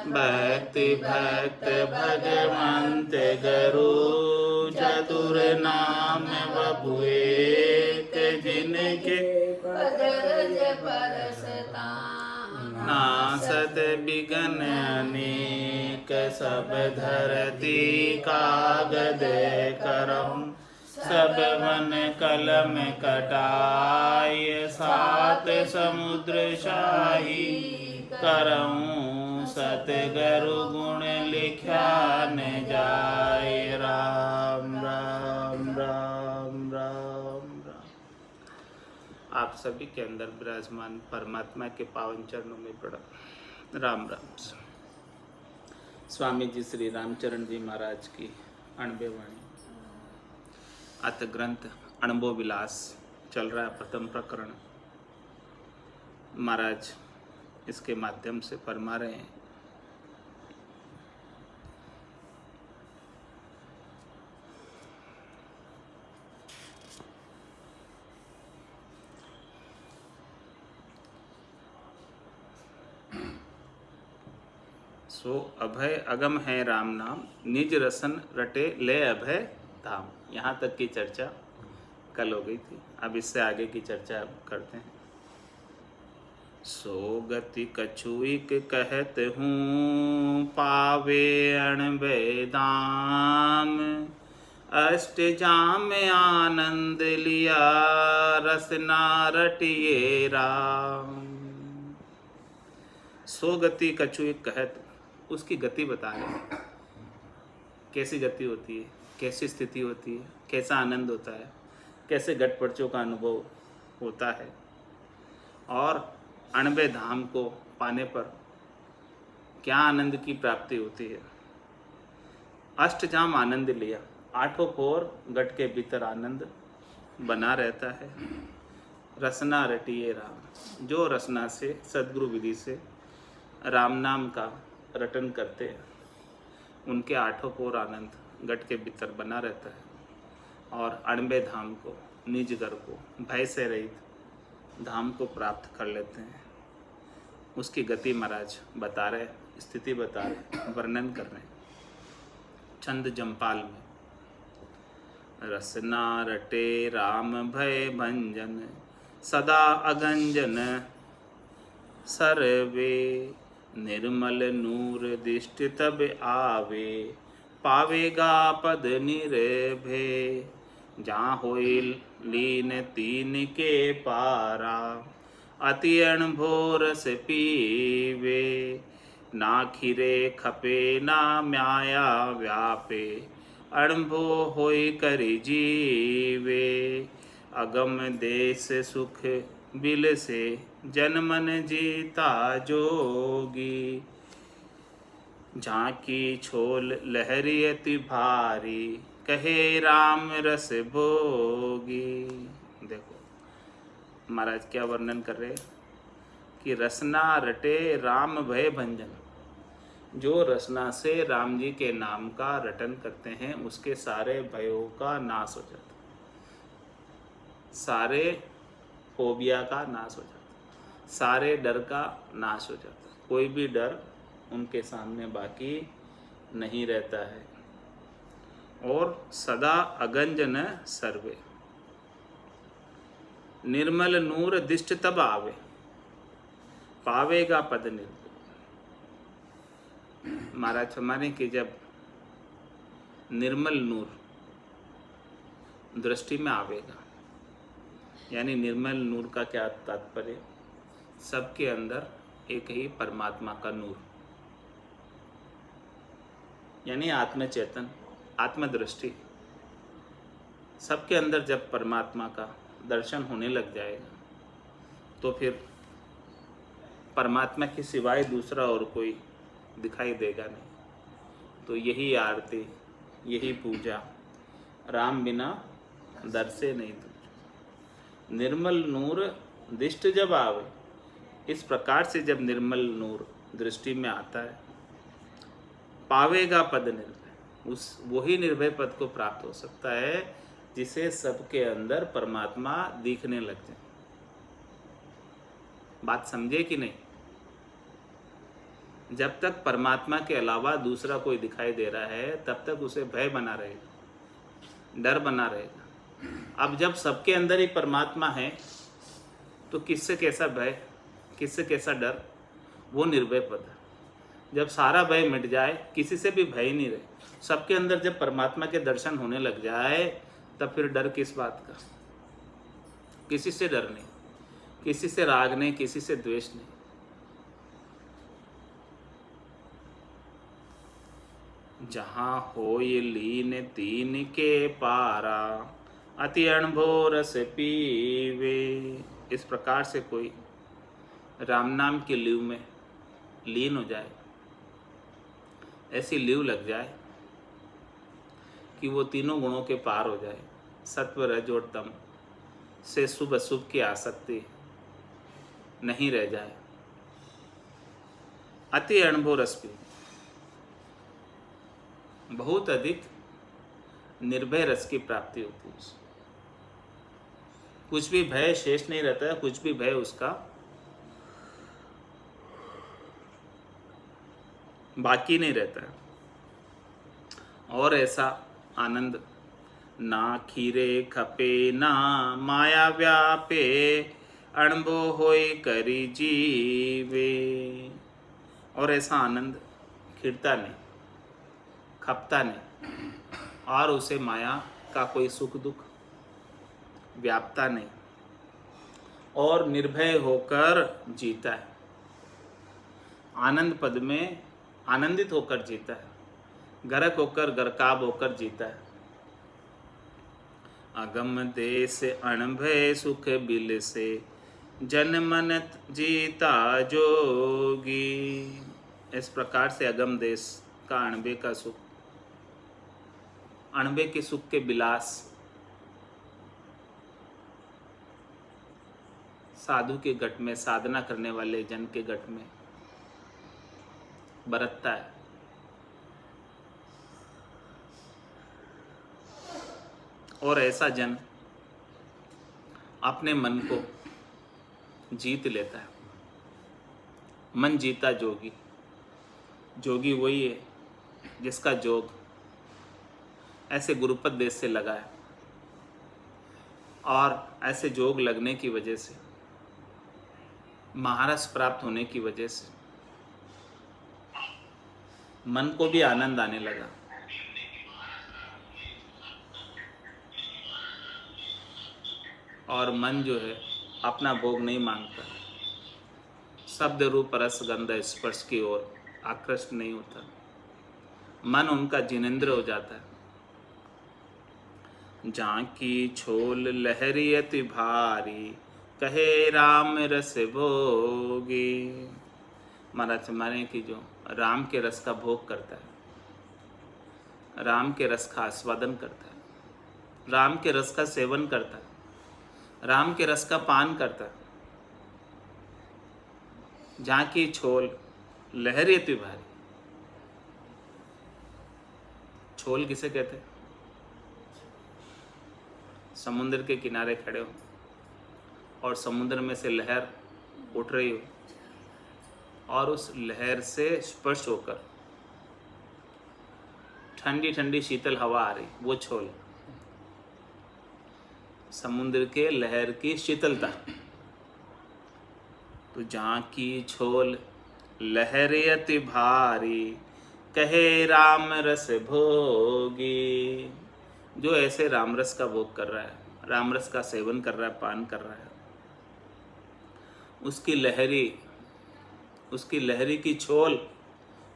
भक्ति भक्त भगवंत गरु चतुर नाम बबुएक जिनके नासत बिगन अनेक सब धरती कागद करम सब वन कलम कटाय सात समुद्र शाही करऊं सतगुरु गुण लिख्या न जाय। राम राम राम राम राम। आप सभी के अंदर विराजमान परमात्मा के पावन चरणों में प्रणाम। राम राम। स्वामी जी श्री रामचरण जी महाराज की अणबे वाणी अत ग्रंथ अनुभव विलास चल रहा है, प्रथम प्रकरण। महाराज इसके माध्यम से फरमा रहे हैं सो अभय अगम है राम नाम निज रसन रटे ले अभय धाम। यहाँ तक की चर्चा कल हो गई थी, अब इससे आगे की चर्चा अब करते हैं। सो गति कछुइक कहत हूँ पावे अणबे दाम अष्ट जाम आनंद लिया रसना रटिए राम। सो गति कछुइक कहत, उसकी गति बता रहे, कैसी गति होती है, कैसी स्थिति होती है, कैसा आनंद होता है, कैसे घट पर्चों का अनुभव होता है और अणबे धाम को पाने पर क्या आनंद की प्राप्ति होती है। अष्टजाम आनंद लिया, आठों पोर घट के भीतर आनंद बना रहता है। रसना रटिए राम, जो रसना से सद्गुरु विधि से राम नाम का रटन करते हैं उनके आठों पोर आनंद घट के भीतर बना रहता है और अणबे धाम को, निज घर को, भय से रहित धाम को प्राप्त कर लेते हैं। उसकी गति महाराज बता रहे, स्थिति बता रहे, वर्णन कर रहे। छंद जम्पाल में रसना रटे राम भय भंजन सदा अगंजन सर्वे निर्मल नूर दिष्ट तब आवे पावेगा पद निर्भय जहाँ होई लीन तीन के पारा अति अणभोर से पीवे ना खिरे खपे ना म्याया व्यापे अणभो होई करि जीवे अगम देश सुख बिल से जनमन जीता जोगी झांकी छोल लहरी अति भारी कहे राम रस भोगी। देखो महाराज क्या वर्णन कर रहे कि रसना रटे राम भय भंजन, जो रसना से राम जी के नाम का रटन करते हैं उसके सारे भयों का नाश हो जाता, सारे फोबिया का नाश हो जाता, सारे डर का नाश हो जाता, कोई भी डर उनके सामने बाकी नहीं रहता है। और सदा अगंजन सर्वे निर्मल नूर दिष्ट तब आवे पावेगा पद निर्भय। महाराज हमारे कि जब निर्मल नूर दृष्टि में आवेगा, यानी निर्मल नूर का क्या तात्पर्य, सबके अंदर एक ही परमात्मा का नूर, यानी आत्मचेतन, आत्मदृष्टि, सबके अंदर जब परमात्मा का दर्शन होने लग जाएगा तो फिर परमात्मा के सिवाय दूसरा और कोई दिखाई देगा नहीं। तो यही आरती, यही पूजा, राम बिना दर से नहीं दूर। निर्मल नूर दिष्ट जब आवे, इस प्रकार से जब निर्मल नूर दृष्टि में आता है, पावेगा पद निर्भय, उस वही निर्भय पद को प्राप्त हो सकता है जिसे सबके अंदर परमात्मा दिखने लग जाए। बात समझे कि नहीं? जब तक परमात्मा के अलावा दूसरा कोई दिखाई दे रहा है तब तक उसे भय बना रहेगा, डर बना रहेगा। अब जब सबके अंदर ही परमात्मा है तो किससे कैसा भय, किससे कैसा डर, वो निर्भय पद है। जब सारा भय मिट जाए, किसी से भी भय नहीं रहे, सबके अंदर जब परमात्मा के दर्शन होने लग जाए, तब फिर डर किस बात का, किसी से डर नहीं, किसी से राग नहीं, किसी से द्वेष नहीं। जहाँ हो ये लीन तीन के पारा, अति अनुभव रस पीवे। इस प्रकार से कोई राम नाम की लीव में लीन हो जाए, ऐसी लीव लग जाए कि वो तीनों गुणों के पार हो जाए, सत्व रज और तम से शुभ अशुभ की आसक्ति नहीं रह जाए। अति अनुभव रस पी, बहुत अधिक निर्भय रस की प्राप्ति होती है उससे। कुछ भी भय शेष नहीं रहता है, कुछ भी भय उसका बाकी नहीं रहता है। और ऐसा आनंद ना खीरे खपे ना माया व्यापे, अणबो होय करी जीवे। और ऐसा आनंद खिरता नहीं, खपता नहीं, और उसे माया का कोई सुख दुख व्यापता नहीं, और निर्भय होकर जीता है, आनंद पद में आनंदित होकर जीता है, गरक होकर गरकाब होकर जीता है। अगम देश अणभय सुख बिल से, जन मन जीता जोगी। इस प्रकार से अगम देश का अणबे का सुख, अणबे के सुख के विलास साधु के घट में, साधना करने वाले जन के घट में बरतता है। और ऐसा जन अपने मन को जीत लेता है। मन जीता जोगी, जोगी वही है जिसका जोग ऐसे गुरुपद देश से लगा है, और ऐसे जोग लगने की वजह से, महारस प्राप्त होने की वजह से मन को भी आनंद आने लगा। और मन जो है अपना भोग नहीं मांगता, शब्द रूप रस गंध स्पर्श की ओर आकृष्ट नहीं होता, मन उनका जिनेंद्र हो जाता है। झांकी छोल लहरी अति भारी, कहे राम रस भोगी। महाराज माने कि जो राम के रस का भोग करता है, राम के रस का आस्वादन करता है, राम के रस का सेवन करता है, राम के रस का पान करता है। झांकी छोल लहरी अति भारी। छोल किसे कहते हैं? समुद्र के किनारे खड़े हो और समुद्र में से लहर उठ रही हो, और उस लहर से स्पर्श होकर ठंडी ठंडी शीतल हवा आ रही, वो छोल। समुद्र के लहर की शीतलता। तो झांकी छोल लहरे अति भारी, कहे राम रस भोगी। जो ऐसे राम रस का भोग कर रहा है, राम रस का सेवन कर रहा है, पान कर रहा है, उसकी लहरी की छोल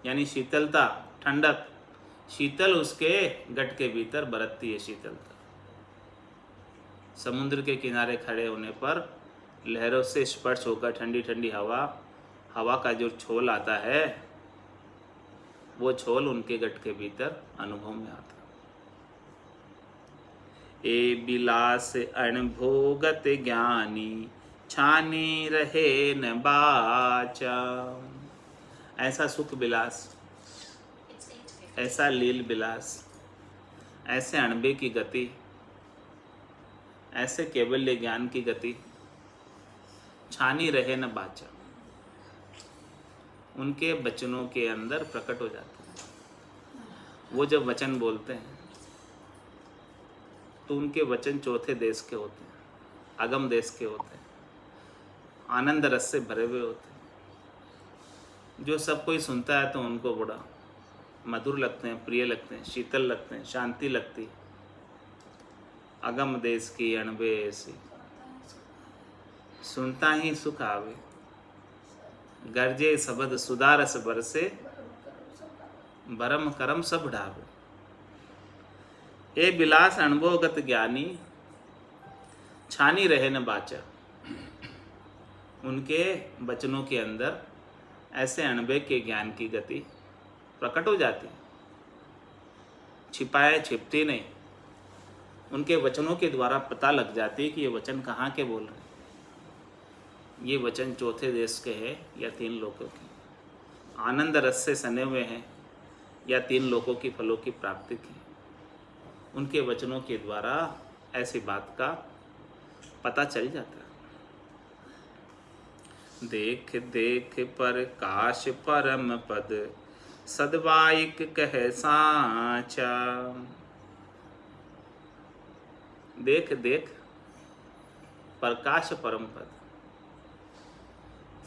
यानी शीतलता, ठंडक, शीतल उसके गट के भीतर बरतती है। शीतलता समुद्र के किनारे खड़े होने पर लहरों से स्पर्श होकर ठंडी ठंडी हवा का जो छोल आता है, वो छोल उनके गट के भीतर अनुभव में आता। ए बिलास अणभोगत ज्ञानी, छानी रहे न बाचा। ऐसा सुख विलास, ऐसा लील विलास, ऐसे अणबे की गति, ऐसे केवल्य ज्ञान की गति छानी रहे न बाचा। उनके वचनों के अंदर प्रकट हो जाते हैं। वो जब वचन बोलते हैं तो उनके वचन चौथे देश के होते हैं, अगम देश के होते हैं, आनंद रस से भरे हुए होते हैं। जो सब कोई सुनता है तो उनको बड़ा मधुर लगते हैं, प्रिय लगते हैं, शीतल लगते हैं, शांति लगती है। अगम देश की अणबे ऐसी, सुनता ही सुख आवे, गर्जे शबद सुदारस बरसे, बरम करम सब ढावे। ए बिलास अनुभवगत ज्ञानी, छानी रहे न बाचा। उनके वचनों के अंदर ऐसे अणबे के ज्ञान की गति प्रकट हो जाती, छिपाए छिपती नहीं। उनके वचनों के द्वारा पता लग जाती कि ये वचन कहाँ के बोल रहे हैं, ये वचन चौथे देश के हैं या 3 लोकों के, आनंद रस से सने हुए हैं या 3 लोकों की फलों की प्राप्ति की। उनके वचनों के द्वारा ऐसी बात का पता चल जाता है। देख देख पर काश परम पद, सदवाइक कह साचा। देख देख प्रकाश परम पद,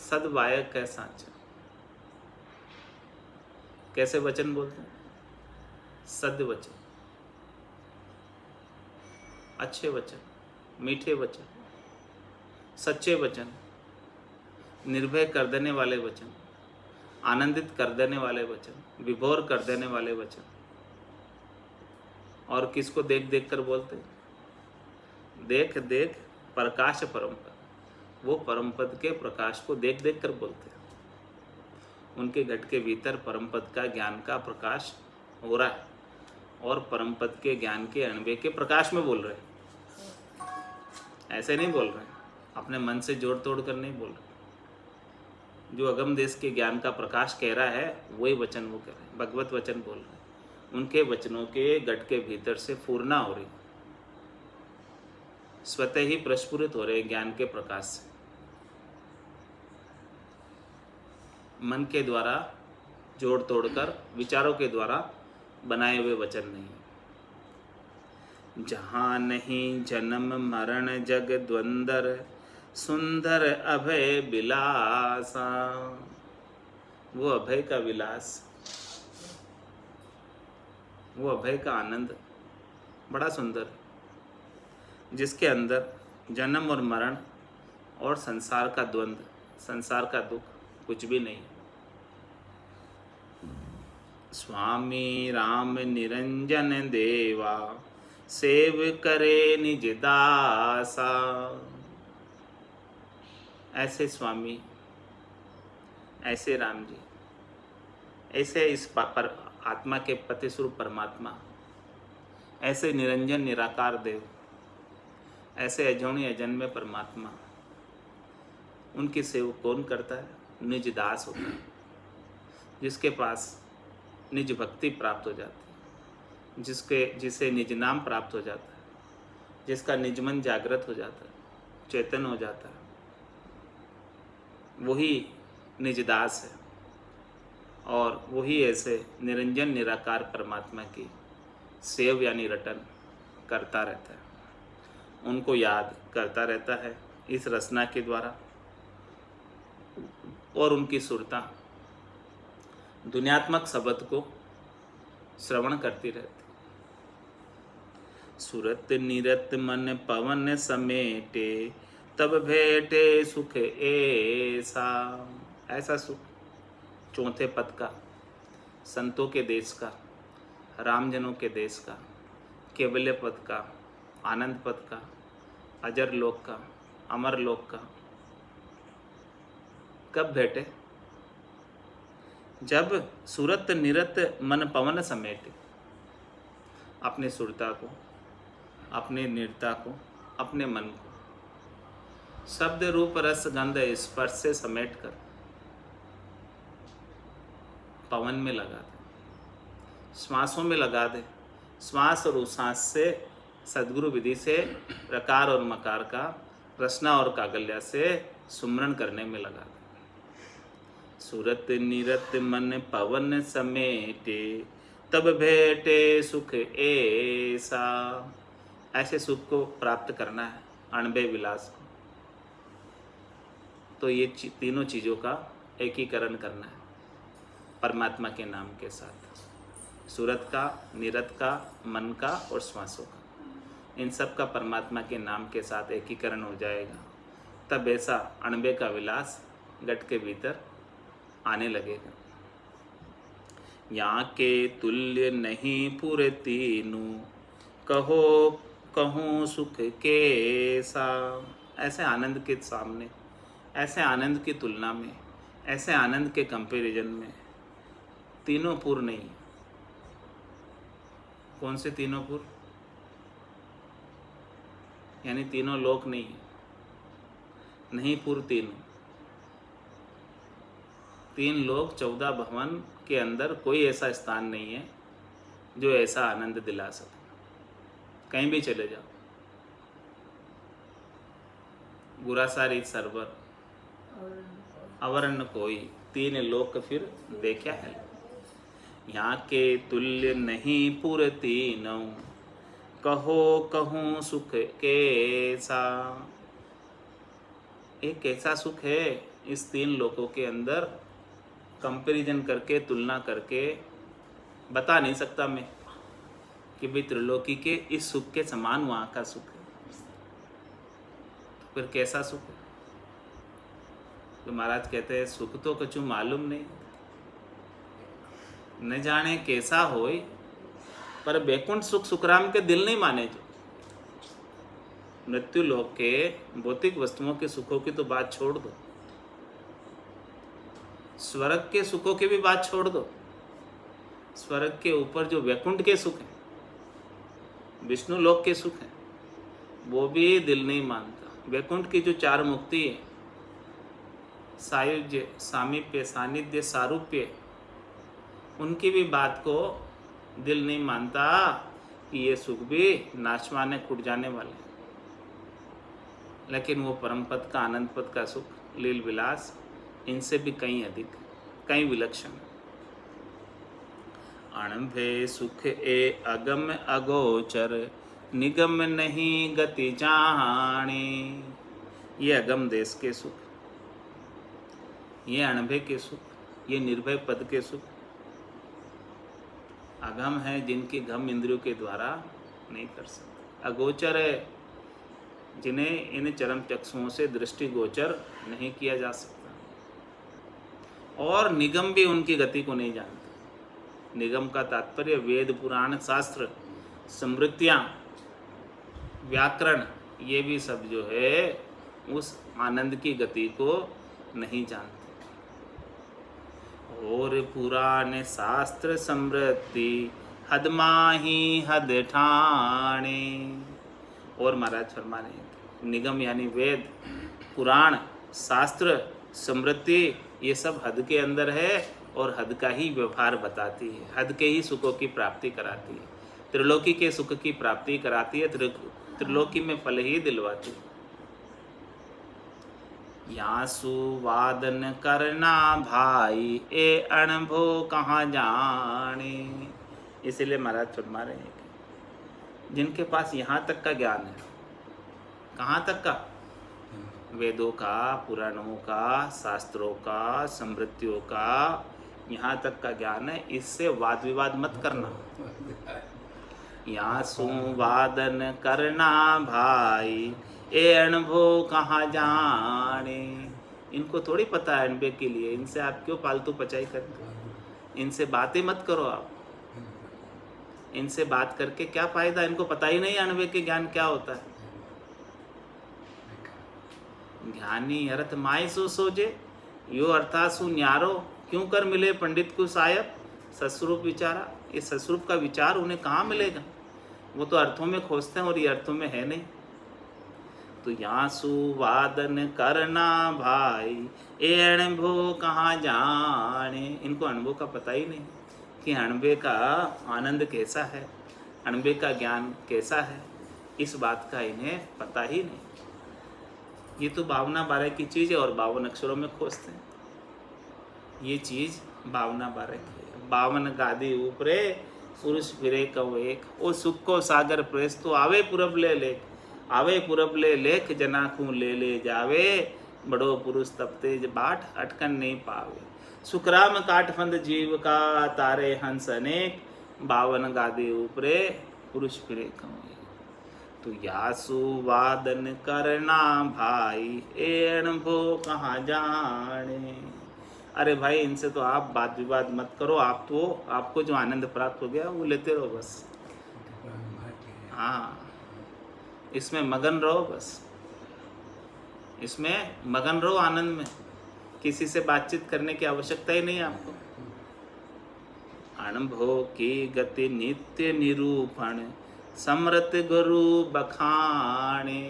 सदवायक कह साचा। कैसे वचन बोलते हैं? सद वचन, अच्छे वचन, मीठे वचन, सच्चे वचन, निर्भय कर देने वाले वचन, आनंदित कर देने वाले वचन, विभोर कर देने वाले वचन। और किसको देख देख कर बोलते? देख देख प्रकाश परम पद, वो परम पद के प्रकाश को देख देख कर बोलते हैं। उनके घट के भीतर परम पद का ज्ञान का प्रकाश हो रहा है और परम पद के ज्ञान के अणबे के प्रकाश में बोल रहे हैं। ऐसे नहीं बोल रहे हैं, अपने मन से जोड़ तोड़ कर नहीं बोल रहे। जो अगम देश के ज्ञान का प्रकाश कह रहा है वही वचन वो कह रहे हैं, भगवत वचन बोल रहे हैं। उनके वचनों के घट के भीतर से पूर्णा हो रही, स्वतः ही प्रस्फुरित हो रहे ज्ञान के प्रकाश से। मन के द्वारा जोड़ तोड़कर, विचारों के द्वारा बनाए हुए वचन नहीं। जहाँ नहीं जन्म मरण जग द्वंद्व, सुंदर अभय विलासा। वो अभय का विलास, वो अभय का आनंद बड़ा सुंदर, जिसके अंदर जन्म और मरण और संसार का द्वंद्व, संसार का दुख कुछ भी नहीं। स्वामी राम निरंजन देवा, सेव करे निज दासा। ऐसे स्वामी, ऐसे राम जी, ऐसे इस पर आत्मा के पति स्वरूप परमात्मा, ऐसे निरंजन निराकार देव, ऐसे अजोनी अजन्मे परमात्मा, उनकी सेवा कौन करता है? निज दास होता है, जिसके पास निज भक्ति प्राप्त हो जाती है, जिसे निज नाम प्राप्त हो जाता है, जिसका निज मन जागृत हो जाता है, चेतन हो जाता है, वही निज दास है। और वही ऐसे निरंजन निराकार परमात्मा की सेव यानी रटन करता रहता है, उनको याद करता रहता है इस रचना के द्वारा। और उनकी सुरता दुनियात्मक शब्द को श्रवण करती रहती। सुरत निरत मन पवन समेटे, तब भेटे सुख ऐसा। ऐसा सुख चौथे पद का, संतों के देश का, रामजनों के देश का, केवल्य पद का, आनंद पद का, अजर लोक का, अमर लोक का कब भेटे? जब सुरत निरत मन पवन समेटे, अपनी सुरता को, अपनी निरता को, अपने मन को शब्द रूप रस गंध स्पर्श से समेट कर पवन में लगा दे, श्वासों में लगा दे। श्वास और उश्वास से सद्गुरु विधि से रकार और मकार का, रचना और कागल्या से सुमरण करने में लगा दे। सुरत निरत मन पवन समेटे, तब भेटे सुख ऐसा। ऐसे सुख को प्राप्त करना है, अणबे विलास को। तो ये तीनों चीज़ों का एकीकरण करना है परमात्मा के नाम के साथ। सूरत का, निरत का, मन का और श्वासों का, इन सब का परमात्मा के नाम के साथ एकीकरण हो जाएगा। तब ऐसा अणबे का विलास घट के भीतर आने लगेगा। यहाँ के तुल्य नहीं पूरे तीनों, कहो कहूँ सुख कैसा। ऐसे आनंद के सामने, ऐसे आनंद की तुलना में, ऐसे आनंद के कंपैरिजन में तीनों पुर नहीं। कौन से तीनों पुर? यानी तीनों लोक नहीं, नहीं पुर तीनों। 3 लोक 14 भवन के अंदर कोई ऐसा स्थान नहीं है जो ऐसा आनंद दिला सके। कहीं भी चले जाओ, गुरासारी सरवर अवर्ण कोई, 3 लोक फिर देखा है। यहाँ के तुल्य नहीं पुर तीनों, कहो कहूँ सुख कैसा। एक कैसा सुख है इस 3 लोकों के अंदर, कंपैरिजन करके, तुलना करके बता नहीं सकता मैं कि भाई त्रिलोकी के इस सुख के समान वहाँ का सुख है। तो फिर कैसा सुख है? तो महाराज कहते हैं सुख तो कछु मालूम नहीं, न जाने कैसा होए, पर बैकुंठ सुख सुखराम के दिल नहीं माने। जो मृत्यु लोक के भौतिक वस्तुओं के सुखों की तो बात छोड़ दो, स्वर्ग के सुखों की भी बात छोड़ दो। स्वर्ग के ऊपर जो वैकुंठ के सुख हैं, विष्णु लोक के सुख हैं, वो भी दिल नहीं मानता। वैकुंठ की जो 4 मुक्ति है, सायुज्य, सामीप्य, सानिध्य, सारूप्य, उनकी भी बात को दिल नहीं मानता कि ये सुख भी नाशवान खुट जाने वाले। लेकिन वो परम पद का, आनंद पद का सुख, लील विलास, इनसे भी कहीं अधिक, कहीं विलक्षण। अणभे सुख ए अगम अगोचर, निगम नहीं गति जाने। ये अगम देश के सुख, ये अणभे के सुख, ये निर्भय पद के सुख अगम है, जिनकी गम इंद्रियों के द्वारा नहीं कर सकते। अगोचर है, जिन्हें इन चरम चक्षुओं से दृष्टि गोचर नहीं किया जा सकता। और निगम भी उनकी गति को नहीं जानते। निगम का तात्पर्य वेद, पुराण, शास्त्र, स्मृतियाँ, व्याकरण, ये भी सब जो है उस आनंद की गति को नहीं जानते। और पुराण शास्त्र स्मृति, हद माही हद ठाणे। और महाराज फरमा रहे हैं निगम यानी वेद, पुराण, शास्त्र, स्मृति, ये सब हद के अंदर है और हद का ही व्यवहार बताती है, हद के ही सुखों की प्राप्ति कराती है, त्रिलोकी के सुख की प्राप्ति कराती है, त्रिलोकी में फल ही दिलवाती है। यासु वादन करना भाई, ए अणभो कहाँ जाने। इसीलिए महाराज फरमा रहे हैं कि जिनके पास यहाँ तक का ज्ञान है, कहाँ तक का? वेदों का, पुराणों का, शास्त्रों का, स्मृतियों का, यहाँ तक का ज्ञान है, इससे वाद विवाद मत करना। यासु वादन करना भाई, ए अणभो कहाँ जाने। इनको थोड़ी पता है अणबे के लिए, इनसे आप क्यों फालतू पचाई करते? इनसे बातें मत करो आप। इनसे बात करके क्या फायदा? इनको पता ही नहीं अणबे के ज्ञान क्या होता है। ज्ञानी अर्थ माय सो सोजे, यो अर्थासु न्यारो, क्यों कर मिले पंडित को सायब, सस्वरूप विचारा। ये सस्वरूप का विचार उन्हें कहाँ मिलेगा? वो तो अर्थों में खोजते हैं और ये अर्थों में है नहीं। तो यासु वादन करना भाई, ए अणभो कहाँ जाने। इनको अणभो का पता ही नहीं कि अणबे का आनंद कैसा है, अणबे का ज्ञान कैसा है, इस बात का इन्हें पता ही नहीं। ये तो 52 12 की चीज़ है और 52 अक्षरों में खोजते हैं। ये चीज भावना बारक है। 52 गादी ऊपरे पुरुष फिरे कव एक, ओ सुख को सागर प्रेस तो आवे पूरब ले लेख, आवे पूरब ले लेख जनाखू ले जावे, बड़ो पुरुष तब तेज बाट अटकन नहीं पावे। सुखराम काठफंद जीव का तारे हंस अनेक, 52 गादी ऊपरे पुरुष फिरे कव एक। तो यासु वादन करना भाई, एण भो कहाँ जाने। अरे भाई इनसे तो आप बात विवाद मत करो, आप तो आपको जो आनंद प्राप्त हो गया वो लेते रहो बस। हाँ, इसमें मगन रहो बस, इसमें मगन रहो आनंद में, किसी से बातचीत करने की आवश्यकता ही नहीं आपको। अनुभव की गति नित्य निरूपण, समृत गुरु बखाने।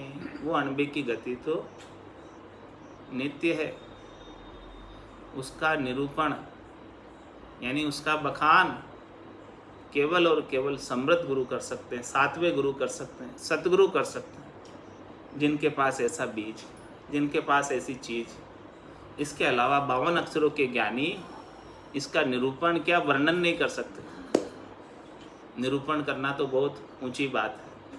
वो अनुभव की गति तो नित्य है, उसका निरूपण यानी उसका बखान केवल और केवल समृद्ध गुरु कर सकते हैं, सातवें गुरु कर सकते हैं, सतगुरु कर सकते हैं, जिनके पास ऐसा बीज, जिनके पास ऐसी चीज। इसके अलावा 52 अक्षरों के ज्ञानी इसका निरूपण क्या वर्णन नहीं कर सकते। निरूपण करना तो बहुत ऊंची बात है,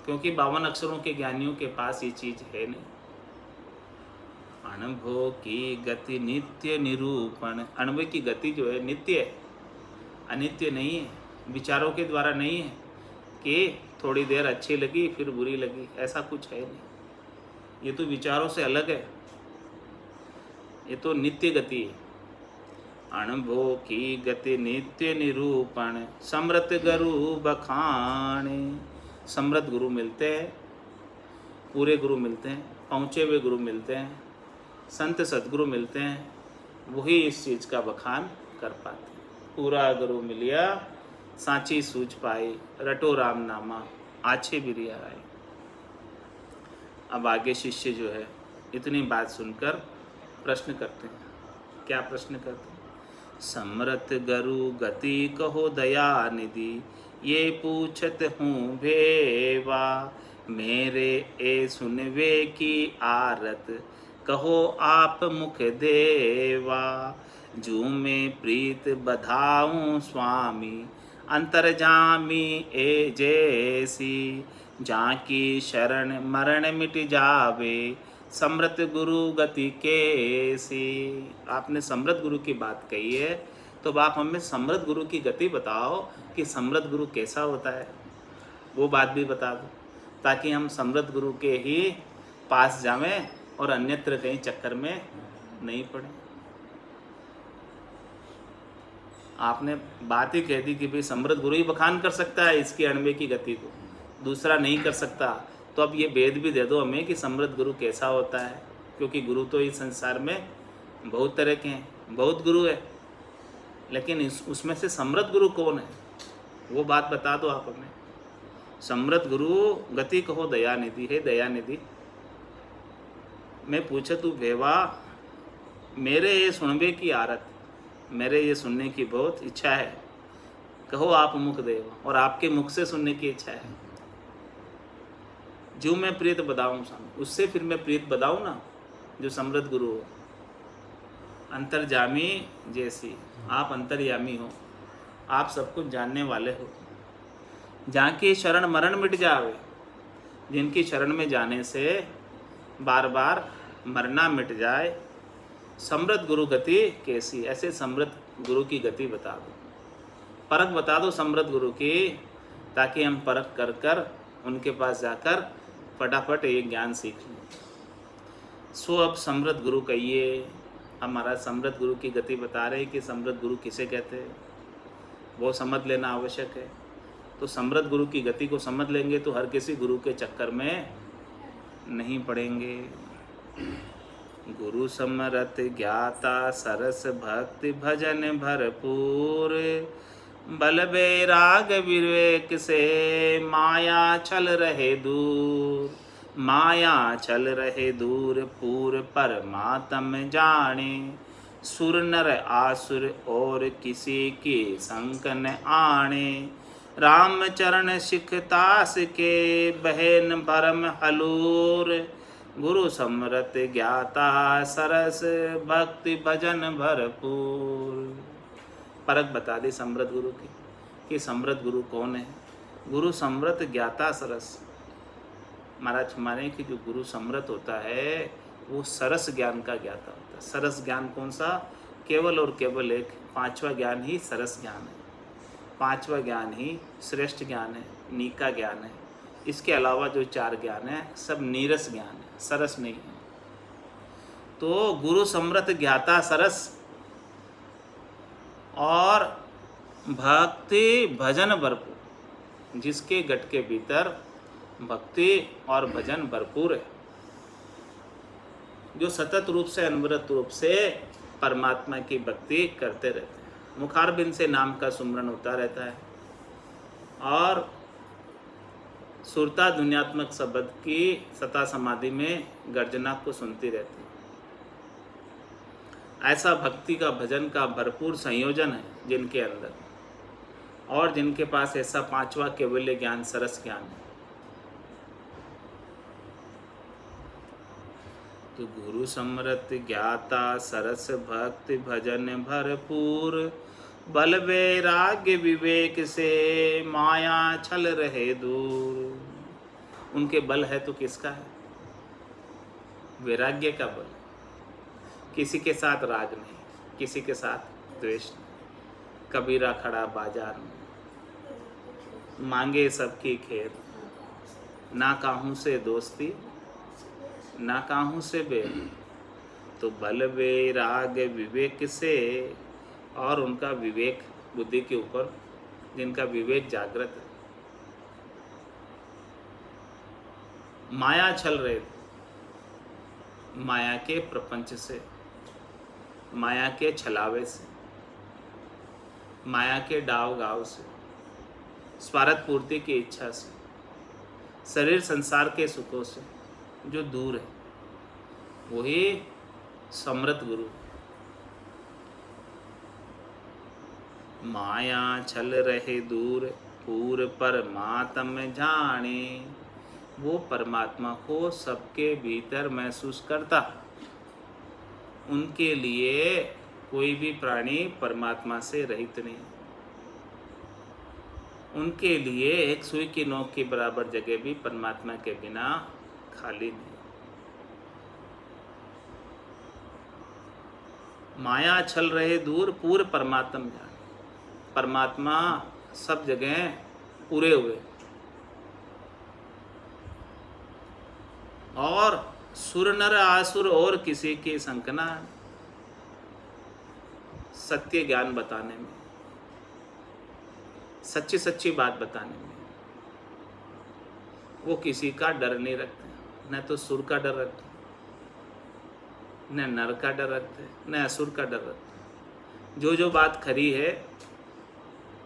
क्योंकि 52 अक्षरों के ज्ञानियों के पास ये चीज है नहीं। अनुभव की गति नित्य निरूपण, अनुभव की गति जो है नित्य है, अनित्य नहीं है, विचारों के द्वारा नहीं है कि थोड़ी देर अच्छी लगी फिर बुरी लगी, ऐसा कुछ है नहीं। ये तो विचारों से अलग है, ये तो नित्य गति है। अनुभव की गति नित्य निरूपण, समृत गुरु बखाने। समृत गुरु मिलते हैं, पूरे गुरु मिलते हैं, पहुँचे हुए गुरु मिलते हैं, संत सदगुरु मिलते हैं, वही इस चीज़ का बखान कर पाते हैं। पूरा गुरु मिलिया सांची सूझ पाई, रटो राम नामा आछे बिरिया आए। अब आगे शिष्य जो है इतनी बात सुनकर प्रश्न करते हैं। क्या प्रश्न करते हैं? समरथ गुरु गति कहो दया निधि, ये पूछत हूँ भेवा, मेरे ए सुनवे की आरत, कहो आप मुख देवा। जू में प्रीत बधाऊं स्वामी, अंतर्जामी ए जैसी, जाकी शरण मरण मिट जावे, समृत गुरु गति कैसी। आपने समृत गुरु की बात कही है, तो आप हमें समृत गुरु की गति बताओ कि समृत गुरु कैसा होता है, वो बात भी बता दो, ताकि हम समृत गुरु के ही पास जावें और अन्यत्र कहीं चक्कर में नहीं पड़े। आपने बात ही कह दी कि भाई समृद्ध गुरु ही बखान कर सकता है इसकी अणवे की गति को, दूसरा नहीं कर सकता। तो अब ये भेद भी दे दो हमें कि समृद्ध गुरु कैसा होता है, क्योंकि गुरु तो इस संसार में बहुत तरह के हैं, बहुत गुरु है, लेकिन उसमें से समृद्ध गुरु कौन है, वो बात बता दो आप हमें। समृद्ध गुरु गति कहो दया निधि है, दया निधि। मैं पूछा तू भेवा, मेरे ये सुनबे की आरत, मेरे ये सुनने की बहुत इच्छा है, कहो आप मुख देव, और आपके मुख से सुनने की इच्छा है। जो मैं प्रीत बताऊँ उससे फिर मैं प्रीत बताऊँ ना, जो समृद्ध गुरु हो। अंतर्जामी जैसी, आप अंतर्यामी हो, आप सब कुछ जानने वाले हो। जहाँ की शरण मरण मिट जावे, जिनकी शरण में जाने से बार बार मरना मिट जाए। समृद्ध गुरु गति कैसी, ऐसे समृद्ध गुरु की गति बता दो, परख बता दो समृद्ध गुरु की, ताकि हम परख कर कर उनके पास जाकर फटाफट ये ज्ञान सीख लें। सो अब समृद्ध गुरु कहिए, हमारा समृद्ध गुरु की गति बता रहे कि समृद्ध गुरु किसे कहते हैं, वो समझ लेना आवश्यक है। तो समृद्ध गुरु की गति को समझ लेंगे तो हर किसी गुरु के चक्कर में नहीं पड़ेंगे। गुरु समरथ ज्ञाता सरस भक्ति भजन भरपूर, बल बैराग विवेक से माया छल रहे दूर, माया छल रहे दूर पूर परमात्म जाने, सुर नर आसुर और किसी की संक न आने, राम चरण सिख तास के बहन भरम हलूर, गुरु समरत ज्ञाता सरस भक्ति भजन भरपूर। परख बता दी समृत गुरु की कि समृत गुरु कौन है। गुरु समृत ज्ञाता सरस। महाराज माने कि जो गुरु समृत होता है वो सरस ज्ञान का ज्ञाता होता है। सरस ज्ञान कौन सा? केवल और केवल एक पांचवा ज्ञान ही सरस ज्ञान है। पांचवा ज्ञान ही श्रेष्ठ ज्ञान है, नीका ज्ञान है। इसके अलावा जो चार ज्ञान है सब नीरस ज्ञान है, सरस नहीं है। तो गुरु समृत ज्ञाता सरस और भक्ति भजन भरपूर, जिसके गट के भीतर भक्ति और भजन भरपूर है, जो सतत रूप से अनवरत रूप से परमात्मा की भक्ति करते रहते हैं। मुखारबिंद से नाम का सुमरन होता रहता है और सुरता दुनियात्मक शब्द की सता समाधि में गर्जना को सुनती रहती है। ऐसा भक्ति का भजन का भरपूर संयोजन है जिनके अंदर, और जिनके पास ऐसा पांचवा केवल्य ज्ञान सरस ज्ञान है। तो गुरु समरत ज्ञाता सरस भक्ति भजन भरपूर, बल वैराग्य विवेक से माया छल रहे दूर। उनके बल है तो किसका है? वैराग्य का बल। किसी के साथ राग नहीं, किसी के साथ द्वेष नहीं। कबीरा खड़ा बाजार में, मांगे सबकी खेत, ना काहूं से दोस्ती ना काहूं से बैर। तो बल वैराग्य विवेक से, और उनका विवेक बुद्धि के ऊपर, जिनका विवेक जागृत है। माया छल रहे, माया के प्रपंच से, माया के छलावे से, माया के डाव गाव से, स्वार्थ पूर्ति की इच्छा से, शरीर संसार के सुखों से जो दूर है, वही समृत गुरु। माया छल रहे दूर, पूर परमात्म जाने। वो परमात्मा को सबके भीतर महसूस करता। उनके लिए कोई भी प्राणी परमात्मा से रहित नहीं। उनके लिए एक सुई की नोक के बराबर जगह भी परमात्मा के बिना खाली नहीं। माया छल रहे दूर, पूर्ण परमात्म जान। परमात्मा सब जगह पूरे हुए, और सुर नर आसुर और किसी की संकना। सत्य ज्ञान बताने में, सच्ची सच्ची बात बताने में वो किसी का डर नहीं रखते। न तो सुर का डर रखते, न नर का डर रखते, न असुर का डर रखते। जो जो बात खरी है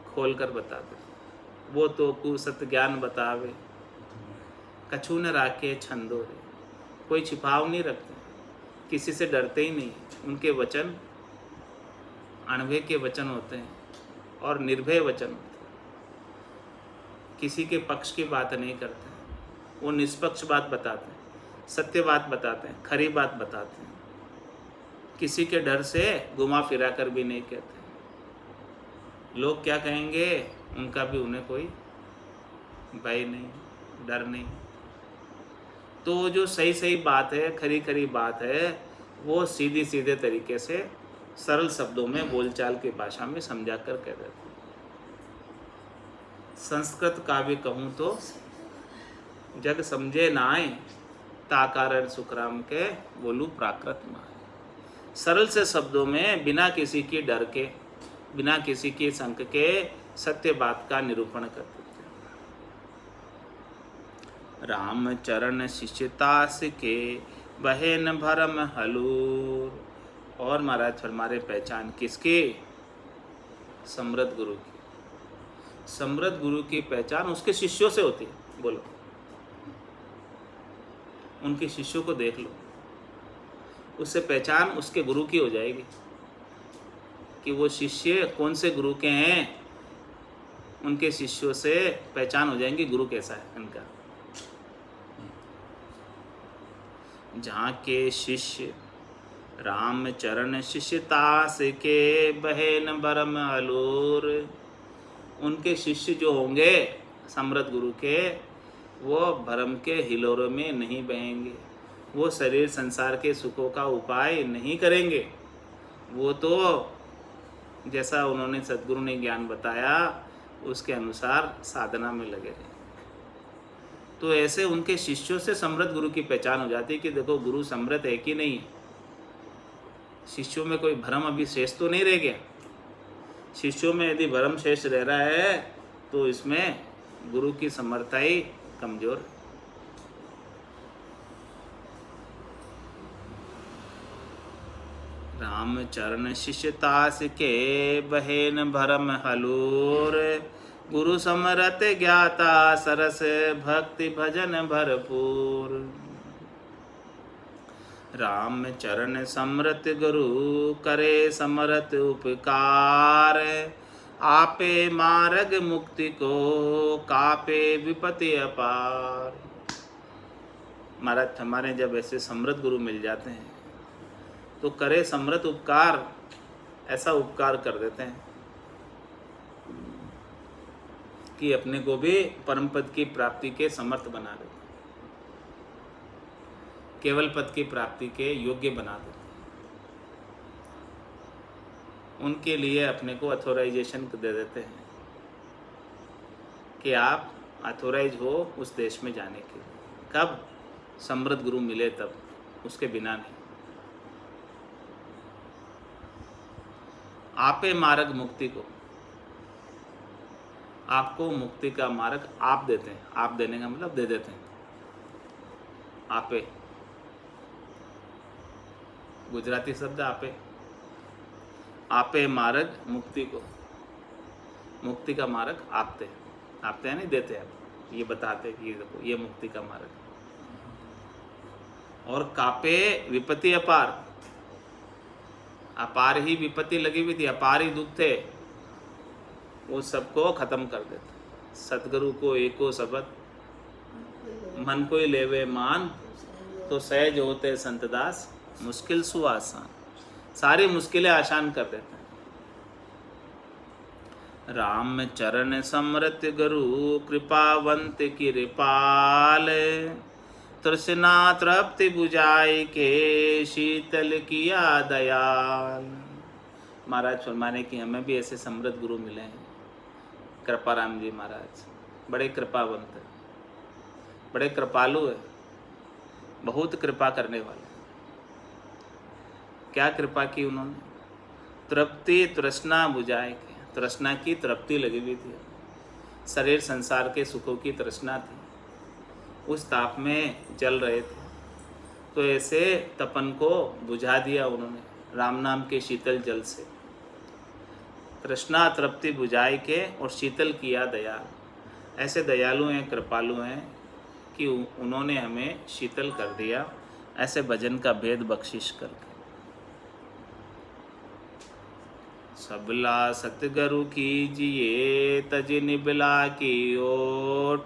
खोल कर बताते। वो तो कुसत ज्ञान बतावे, कछु न राखे छंदो रे। कोई छिपाव नहीं रखते, किसी से डरते ही नहीं। उनके वचन अणभय के वचन होते हैं और निर्भय वचन होते हैं। किसी के पक्ष की बात नहीं करते, वो निष्पक्ष बात बताते हैं, सत्य बात बताते हैं, खरी बात बताते हैं। किसी के डर से घुमा फिरा कर भी नहीं कहते। लोग क्या कहेंगे उनका भी उन्हें कोई भय नहीं, डर नहीं। तो जो सही सही बात है, खरी खरी बात है, वो सीधी सीधे तरीके से सरल शब्दों में, बोलचाल की भाषा में समझा कर कह देते। संस्कृत का भी कहूँ तो जग समझे नाय, ताकारण सुखराम के बोलू प्राकृत माय। सरल से शब्दों में, बिना किसी की डर के, बिना किसी की शंक के सत्य बात का निरूपण करते थे। राम चरण शिष्यतास के बहे न भरम हलूर। और महाराज फरमारे पहचान किसकी? समृत गुरु की। समृत गुरु की पहचान उसके शिष्यों से होती है। बोलो, उनके शिष्यों को देख लो, उससे पहचान उसके गुरु की हो जाएगी कि वो शिष्य कौन से गुरु के हैं। उनके शिष्यों से पहचान हो जाएंगी गुरु कैसा है इनका। जहाँ के शिष्य राम चरण शिष्यतास के बहन बरम अलूर, उनके शिष्य जो होंगे समृद्ध गुरु के, वो भरम के हिलोरों में नहीं बहेंगे, वो शरीर संसार के सुखों का उपाय नहीं करेंगे। वो तो जैसा उन्होंने सद्गुरु ने ज्ञान बताया उसके अनुसार साधना में लगे रहे। तो ऐसे उनके शिष्यों से समृद्ध गुरु की पहचान हो जाती है कि देखो गुरु समृद्ध है कि नहीं है। शिष्यों में कोई भ्रम अभी शेष तो नहीं रह गया। शिष्यों में यदि भ्रम शेष रह रहा है तो इसमें गुरु की समर्थता ही कमजोर। राम चरण शिष्यतास के बहेन भरम हलूर, गुरु समरत ज्ञाता सरस भक्ति भजन भरपूर। राम चरण समरत गुरु करे समरत उपकार, आपे मार्ग मुक्ति को कापे विपत्ति अपार। महाराज हमारे जब ऐसे समृद्ध गुरु मिल जाते हैं तो करे समृद्ध उपकार, ऐसा उपकार कर देते हैं कि अपने को भी परम पद की प्राप्ति के समर्थ बना देते हैं, केवल पद की प्राप्ति के योग्य बना देते हैं। उनके लिए अपने को अथोराइजेशन दे देते हैं कि आप अथोराइज हो उस देश में जाने के लिए। कब? समृद्ध गुरु मिले तब, उसके बिना नहीं। आपे मार्ग मुक्ति को, आपको मुक्ति का मार्ग आप देते हैं। आप देने का मतलब दे देते हैं। आपे गुजराती शब्द आपे। आपे मार्ग मुक्ति को, मुक्ति का मार्ग आपते। आपते हैं नहीं देते हैं, ये बताते कि देखो ये मुक्ति का मार्ग। और कापे विपत्ति अपार, अपार ही विपत्ति लगी हुई थी, अपार ही दुख थे, वो सबको खत्म कर देते। सतगुरु को एको शब्द मन को ही लेवे मान, तो सहज होते संतदास मुश्किल सु आसान। सारी मुश्किलें आसान कर देते हैं। राम चरण समृत गुरु कृपावंत कृपाल, तृष्णा तृप्ति बुझाई के शीतल किया दयाल। महाराज फरमाने कि हमें भी ऐसे समृद्ध गुरु मिले हैं। कृपाराम जी महाराज बड़े कृपावंत है, बड़े कृपालु है, बहुत कृपा करने वाले। क्या कृपा की उन्होंने? तृप्ति तृष्णा बुझाए के, तृष्णा की तृप्ति लगी हुई थी, शरीर संसार के सुखों की तृष्णा थी, उस ताप में जल रहे थे, तो ऐसे तपन को बुझा दिया उन्होंने राम नाम के शीतल जल से। तृष्णा तृप्ति बुझाई के और शीतल किया दयाल। ऐसे दयालु हैं, कृपालु हैं कि उन्होंने हमें शीतल कर दिया ऐसे भजन का भेद बख्शिश करके। सबला सतगुरु कीजिए तज निबला की ओट,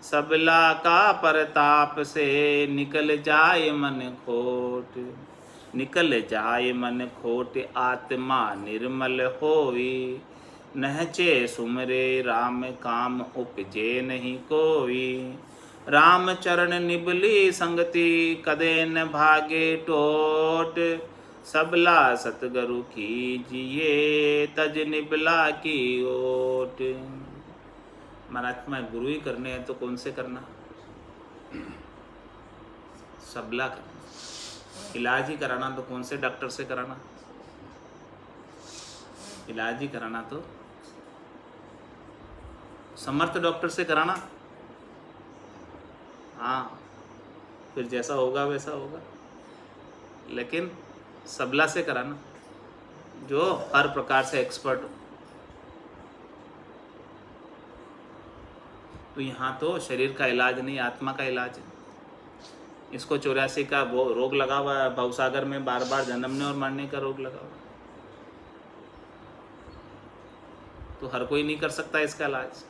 सबला का परताप से निकल जाए मन खोट। निकल जाए मन खोट आत्मा निर्मल होई, नहचे सुमरे राम काम उपजे नहीं कोई। राम चरण निबली संगति कदे न भागे टोट, सबला सतगुरु कीजिए तज निबला की ओट। महाराज गुरु ही करने हैं तो कौन से करना? सबला करना। इलाज ही कराना तो कौन से डॉक्टर से कराना? इलाज ही कराना तो समर्थ डॉक्टर से कराना। हाँ, फिर जैसा होगा वैसा होगा, लेकिन सबला से कराना जो हर प्रकार से एक्सपर्ट हो। तो यहाँ तो शरीर का इलाज नहीं, आत्मा का इलाज है। इसको 84 का वो रोग लगा हुआ है, भवसागर में बार बार जन्मने और मरने का रोग लगा हुआ है। तो हर कोई नहीं कर सकता इसका इलाज।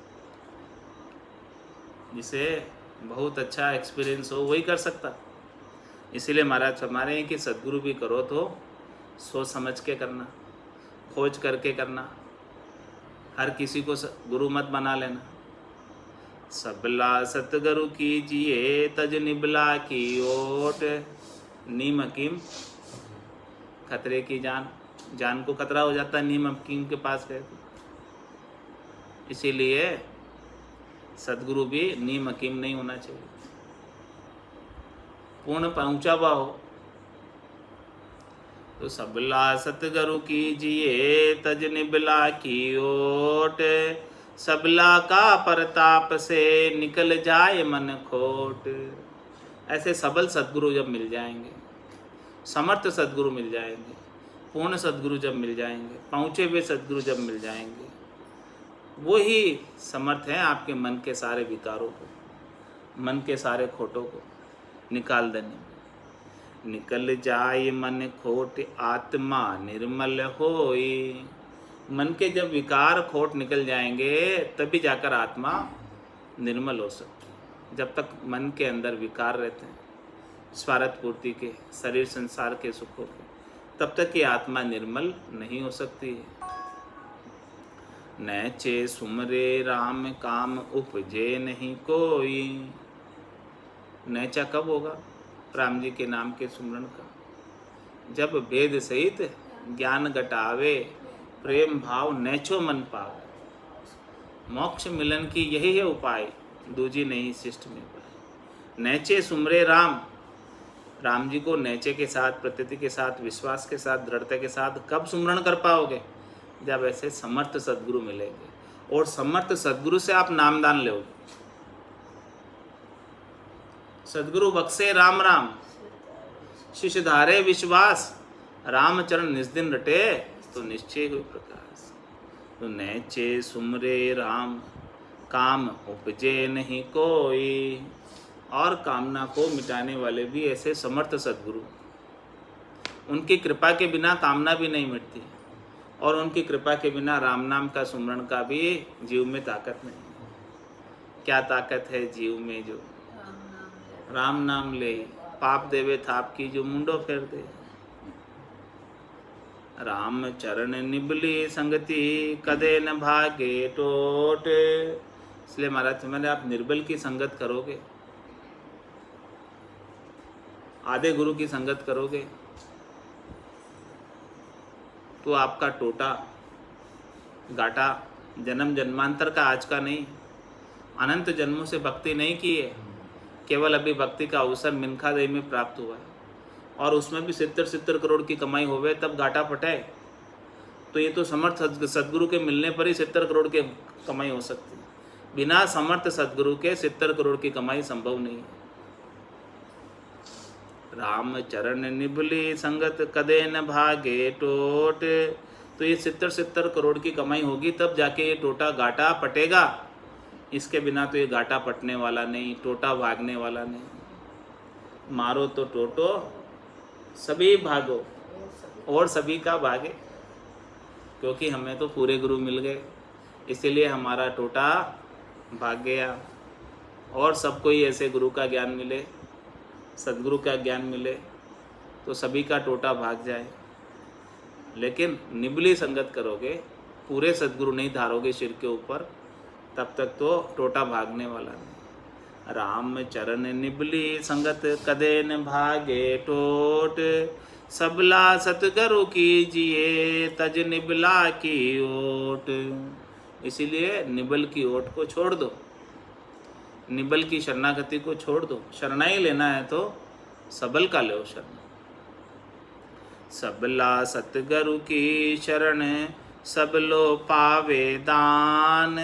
जिसे बहुत अच्छा एक्सपीरियंस हो वही कर सकता। इसीलिए महाराज फरमा रहे हैं कि सद्गुरु भी करो तो सोच समझ के करना, खोज करके करना, हर किसी को गुरु मत बना लेना। सबला सतगुरु कीजिए तज निबला की ओट, नीम हकीम खतरे की जान, जान को खतरा हो जाता है नीम हकीम के पास गए तो। इसीलिए सदगुरु भी नीम हकीम नहीं होना चाहिए, पूर्ण पहुंचा हुआ हो। तो सबला सतगुरु कीजिए तज निबला की ओट, सबला का परताप से निकल जाए मन खोट। ऐसे सबल सदगुरु जब मिल जाएंगे, समर्थ सदगुरु मिल जाएंगे, पूर्ण सदगुरु जब मिल जाएंगे, पहुँचे हुए सदगुरु जब मिल जाएंगे, वो ही समर्थ हैं आपके मन के सारे विकारों को, मन के सारे खोटों को निकाल देने में। निकल जाए मन खोट आत्मा निर्मल होई। मन के जब विकार खोट निकल जाएंगे तभी जाकर आत्मा निर्मल हो सकती है। जब तक मन के अंदर विकार रहते हैं स्वार्थ पूर्ति के, शरीर संसार के सुखों के, तब तक ये आत्मा निर्मल नहीं हो सकती है। नैचे सुमरे राम काम उपजे नहीं कोई। नैचा कब होगा? राम जी के नाम के सुमरण का, जब भेद सहित ज्ञान घटावे, प्रेम भाव नैचो मन पावे। मोक्ष मिलन की यही है उपाय, दूजी नहीं शिष्ट में पाए। नैचे सुमरे राम, राम जी को नैचे के साथ, प्रतीति के साथ, विश्वास के साथ, दृढ़ता के साथ कब सुमरण कर पाओगे? जब ऐसे समर्थ सदगुरु मिलेंगे। और समर्थ सदगुरु से आप नामदान लोगे। सदगुरु बख्शे राम राम, शिष्य धारे विश्वास, रामचरण निस्दिन रटे तो निश्चय हुई प्रकाश। तो नैचे सुमरे राम काम उपजे नहीं कोई। और कामना को मिटाने वाले भी ऐसे समर्थ सदगुरु, उनकी कृपा के बिना कामना भी नहीं मिटती, और उनकी कृपा के बिना राम नाम का सुमरण का भी जीव में ताकत नहीं। क्या ताकत है जीव में? जो राम नाम ले, पाप देवे थाप की जो मुंडो फेर दे। राम चरण निबली संगति कदे न भागे टोट। इसलिए महाराज मैंने आप निर्बल की संगत करोगे, आधे गुरु की संगत करोगे तो आपका टोटा घाटा जन्म जन्मांतर का आज का नहीं, अनंत जन्मों से भक्ति नहीं की है, केवल अभी भक्ति का अवसर मिनखा देह में प्राप्त हुआ है, और उसमें भी 70 करोड़ की कमाई होवे तब घाटा पटाए। तो ये तो समर्थ सदगुरु के मिलने पर ही 70 करोड़ की कमाई हो सकती है, बिना समर्थ सदगुरु के 70 करोड़ की कमाई संभव नहीं है। राम चरण निबली संगत कदे न भागे टोट। तो ये 70 करोड़ की कमाई होगी तब जाके ये टोटा घाटा पटेगा, इसके बिना तो ये घाटा पटने वाला नहीं, टोटा भागने वाला नहीं। मारो तो टोटो सभी भागो और सभी का भागे, क्योंकि हमें तो पूरे गुरु मिल गए, इसीलिए हमारा टोटा भाग गया। और सबको ही ऐसे गुरु का ज्ञान मिले, सदगुरु का ज्ञान मिले तो सभी का टोटा भाग जाए। लेकिन निबली संगत करोगे, पूरे सदगुरु नहीं धारोगे सिर के ऊपर, तब तक तो टोटा भागने वाला नहीं। राम चरण निबली संगत कदे न भागे टोट। सबला सतगुरु कीजिए तज निबला की ओट। इसीलिए निबल की ओट को छोड़ दो, निबल की शरणागति को छोड़ दो। शरणाई लेना है तो सबल का लो शरण। सबला सतगुरु की शरण सबलो पावे दान।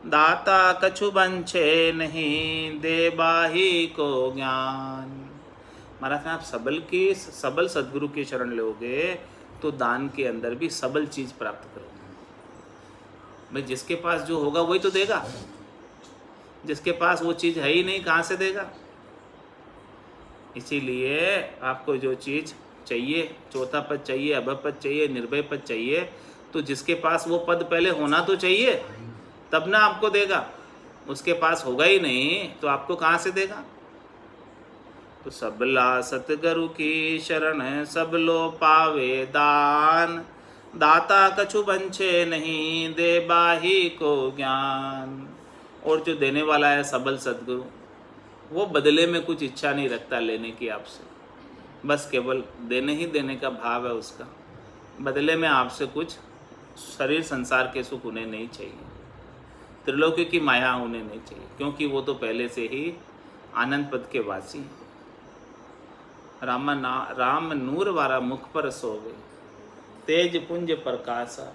दाता कछु बंछे नहीं दे बाही को ज्ञान। महाराज आप सबल सदगुरु की शरण लोगे तो दान के अंदर भी सबल चीज प्राप्त करोगे। भाई जिसके पास जो होगा वही तो देगा, जिसके पास वो चीज़ है ही नहीं कहाँ से देगा। इसीलिए आपको जो चीज़ चाहिए, चौथा पद चाहिए, अभय पद चाहिए, निर्भय पद चाहिए, तो जिसके पास वो पद पहले होना तो चाहिए तब ना आपको देगा। उसके पास होगा ही नहीं तो आपको कहाँ से देगा। सबला सतगुरु की शरण सब लो पावे दान। दाता कछु बंछे नहीं दे बाही को ज्ञान। और जो देने वाला है सबल सतगुरु, वो बदले में कुछ इच्छा नहीं रखता लेने की आपसे, बस केवल देने ही देने का भाव है उसका। बदले में आपसे कुछ शरीर संसार के सुख उन्हें नहीं चाहिए, त्रिलोकी की माया उन्हें नहीं चाहिए, क्योंकि वो तो पहले से ही आनंद पद के वासी हैं। राम नूर वारा मुख पर सोवे, तेज पुंज प्रकाशा।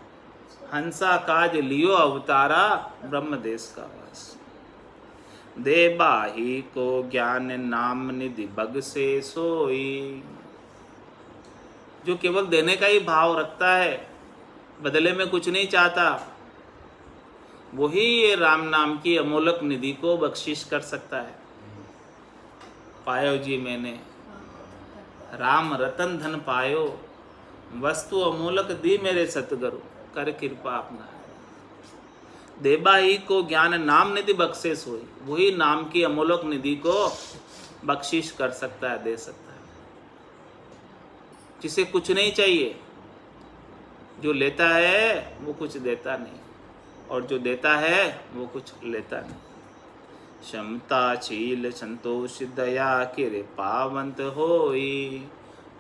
हंसा काज लियो अवतारा, ब्रह्म देश का वास। दे बाही को ज्ञान नाम निधि बग से सोई। जो केवल देने का ही भाव रखता है, बदले में कुछ नहीं चाहता, वही ये राम नाम की अमोलक निधि को बख्शिश कर सकता है। पायो जी मैंने राम रतन धन पायो, वस्तु अमोलक दी मेरे सतगुरु, कर कृपा अपना। देबा ही को ज्ञान नाम निधि बख्शे सोई। वही नाम की अमोलक निधि को बख्शिश कर सकता है, दे सकता है, जिसे कुछ नहीं चाहिए। जो लेता है वो कुछ देता नहीं, और जो देता है वो कुछ लेता नहीं। क्षमता शील संतोष दया के पावंत होई।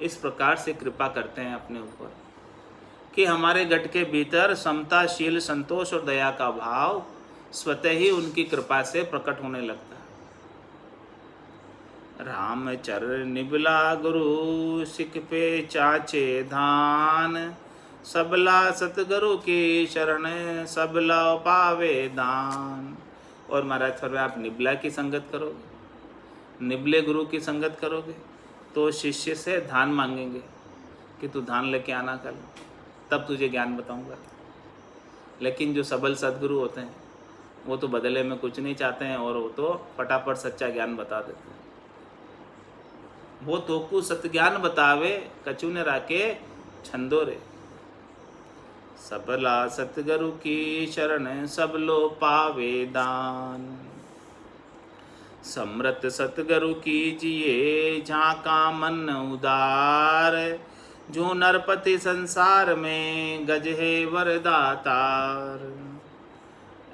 इस प्रकार से कृपा करते हैं अपने ऊपर कि हमारे घट के भीतर समता शील संतोष और दया का भाव स्वतः ही उनकी कृपा से प्रकट होने लगता है। राम चर निबला गुरु सिख पे चाचे धान। सबला सतगुरु की शरण सबला पावे दान। और महाराज फरमाए आप निबला की संगत करोगे, निबले गुरु की संगत करोगे, तो शिष्य से धान मांगेंगे कि तू धान लेके आना कल, तब तुझे ज्ञान बताऊंगा। लेकिन जो सबल सद्गुरु होते हैं वो तो बदले में कुछ नहीं चाहते हैं, और वो तो फटाफट सच्चा ज्ञान बता देते हैं। वो तोकू सत्य ज्ञान बतावे, कछु ने राके छंदो रे। सबला सतगुरु की शरण सब लो पावे दान। समृत सतगुरु कीजिए झांका मन उदार। जो नरपति संसार में गज है वरदातार।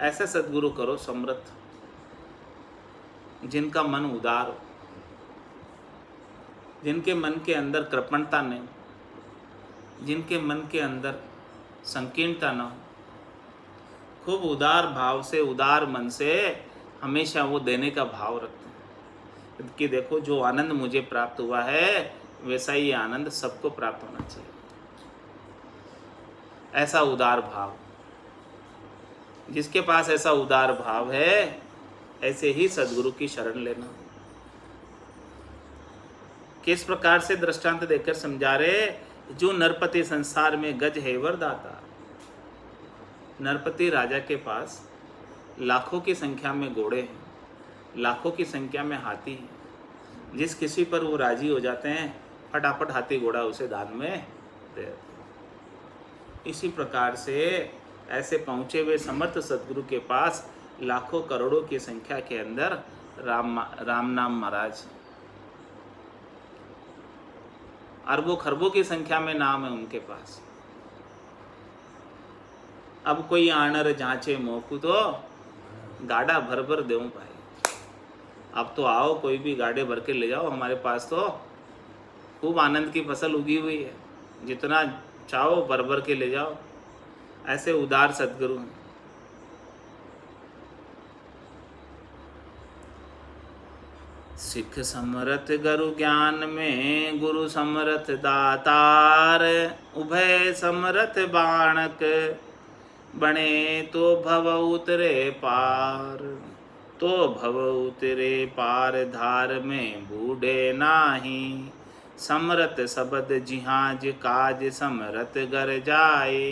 ऐसे सतगुरु करो समृत, जिनका मन उदार हो, जिनके मन के अंदर कृपणता नहीं, जिनके मन के अंदर संकीर्णता न हो, खूब उदार भाव से, उदार मन से हमेशा वो देने का भाव रखते हैं कि देखो जो आनंद मुझे प्राप्त हुआ है वैसा ही आनंद सबको प्राप्त होना चाहिए। ऐसा उदार भाव, जिसके पास ऐसा उदार भाव है, ऐसे ही सद्गुरु की शरण लेना। किस प्रकार से दृष्टांत देकर समझा रहे, जो नरपति संसार में गज है वरदाता। नरपति राजा के पास लाखों की संख्या में घोड़े हैं, लाखों की संख्या में हाथी हैं। जिस किसी पर वो राजी हो जाते हैं, फटाफट हाथी घोड़ा उसे दान में दे देते हैं। इसी प्रकार से ऐसे पहुँचे हुए समर्थ सद्गुरु के पास लाखों करोड़ों की संख्या के अंदर राम नाम महाराज, अरबों खरबों की संख्या में नाम है उनके पास। अब कोई आनर जांचे मोकू तो गाड़ा भर भर देऊं भाई। अब तो आओ, कोई भी गाड़े भर के ले जाओ, हमारे पास तो खूब आनंद की फसल उगी हुई है, जितना चाहो भर भर के ले जाओ। ऐसे उदार सद्गुरु हैं। सिख समरथ गुरु ज्ञान में गुरु समरथ दातार। उभय समरथ बाणक बने तो भव उतरे पार। तो भव उतरे पार धार में बूढ़े नाही। समरथ शब्द जिहाज काज समरथ गर जाए।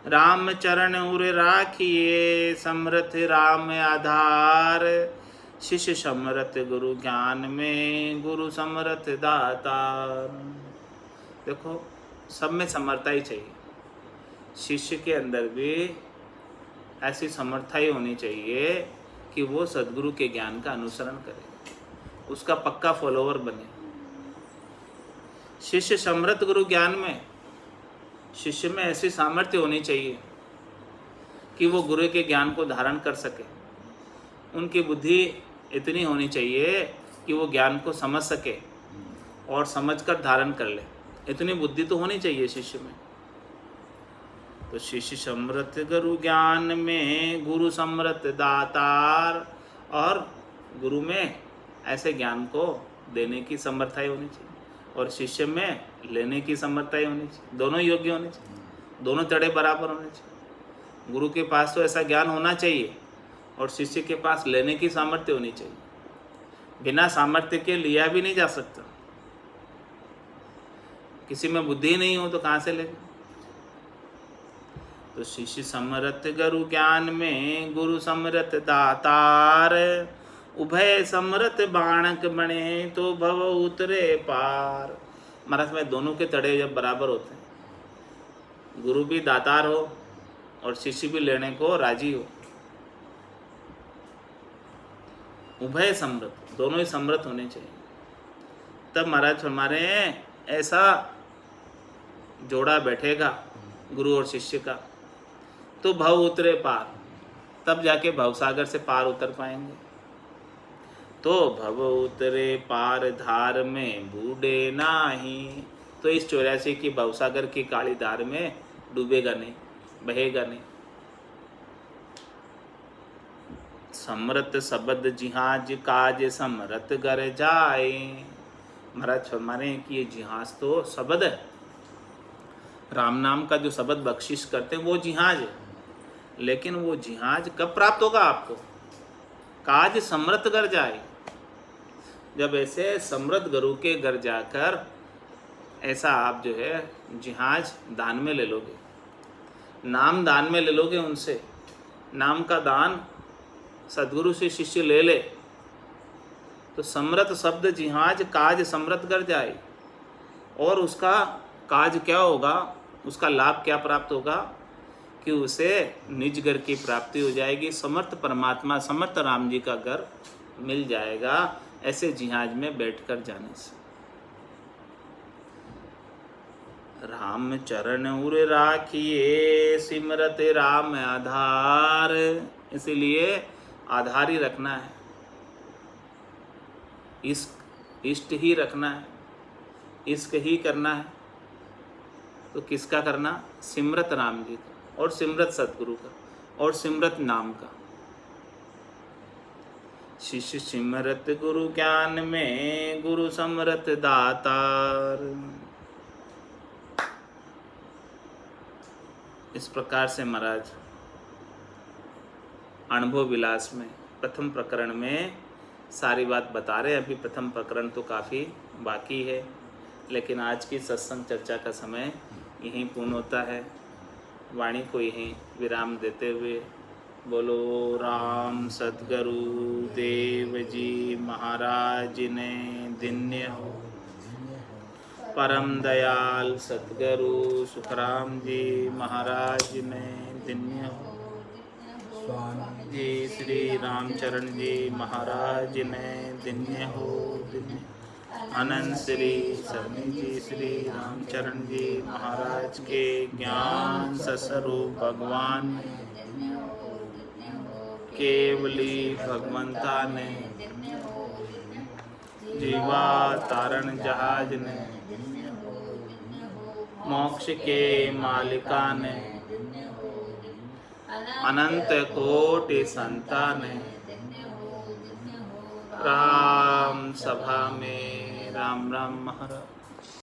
राम चरण उर राखिए समरथ राम आधार। शिष्य समरथ गुरु ज्ञान में गुरु समरथ दातार। देखो सब में समर्था ही चाहिए। शिष्य के अंदर भी ऐसी समर्था ही होनी चाहिए कि वो सद्गुरु के ज्ञान का अनुसरण करे। उसका पक्का फॉलोवर बने। शिष्य समृत गुरु ज्ञान में शिष्य में ऐसी सामर्थ्य होनी चाहिए कि वो गुरु के ज्ञान को धारण कर सके। उनकी बुद्धि इतनी होनी चाहिए कि वो ज्ञान को समझ सके और समझकर धारण कर ले। इतनी बुद्धि तो होनी चाहिए शिष्य में। तो शिष्य समृत गुरु ज्ञान में गुरु समृत दातार, और गुरु में ऐसे ज्ञान को देने की समर्था होनी चाहिए और शिष्य में लेने की समर्था होनी चाहिए। दोनों योग्य होने चाहिए, दोनों तड़े बराबर होने चाहिए। गुरु के पास तो ऐसा ज्ञान होना चाहिए और शिष्य के पास लेने की सामर्थ्य होनी चाहिए। बिना सामर्थ्य के लिया भी नहीं जा सकता। किसी में बुद्धि नहीं हो तो कहाँ से लेगा। तो शिष्य समृत गुरु ज्ञान में गुरु समृत दातार, उभय समृत बाणक बने तो भव उतरे पार। महाराज में दोनों के तड़े जब बराबर होते हैं, गुरु भी दातार हो और शिष्य भी लेने को राजी हो, उभय समृत, दोनों ही समृत होने चाहिए, तब महाराज हमारे ऐसा जोड़ा बैठेगा गुरु और शिष्य का, तो भव उतरे पार, तब जाके भवसागर से पार उतर पाएंगे। तो भव उतरे पार धार में बूढ़े नाही, तो इस 84 की भवसागर की काली धार में डूबेगा नहीं, बहेगा नहीं। समृत शब्द जिहाज काज समरत गर जाए। महाराज फरमाने हैं कि ये जिहाज तो शब्द है, राम नाम का जो शब्द बख्शिश करते हैं वो जिहाज है, लेकिन वो जिहाज कब प्राप्त होगा आपको? काज समृत गर जाए, जब ऐसे समृत गुरु के घर जाकर ऐसा आप जो है जिहाज दान में ले लोगे, नाम दान में ले लोगे उनसे, नाम का दान सदगुरु से शिष्य ले ले, तो समृत शब्द जिहाज काज समृत कर जाए। और उसका काज क्या होगा, उसका लाभ क्या प्राप्त होगा कि उसे निज घर की प्राप्ति हो जाएगी, समर्थ परमात्मा समर्थ राम जी का घर मिल जाएगा ऐसे जिहाज में बैठकर जाने से। राम चरण उर राखिए सिमरत राम आधार, इसीलिए आधार ही रखना है, इष्ट ही रखना है, इश्क ही करना है। तो किसका करना? सिमरत राम जी का और सिमरत सतगुरु का और सिमरत नाम का। शिष्य सिमरत गुरु ज्ञान में गुरु समरत दातार। इस प्रकार से महाराज अनुभव विलास में प्रथम प्रकरण में सारी बात बता रहे हैं। अभी प्रथम प्रकरण तो काफ़ी बाकी है, लेकिन आज की सत्संग चर्चा का समय यहीं पूर्ण होता है। वाणी को यहीं विराम देते हुए बोलो राम सद्गुरु देव जी महाराज ने धन्य हो। परम दयाल सद्गुरु सुखराम जी महाराज ने धन्य हो। जी श्री रामचरण जी महाराज ने धन्य हो। अनंत श्री स्वामी जी श्री रामचरण जी महाराज के ज्ञान स्वरूप भगवान केवली भगवंता ने, जीवा तारण जहाज ने, मोक्ष के मालिका ने, अनंत कोटि संता ने, राम सभा में राम राम महाराज।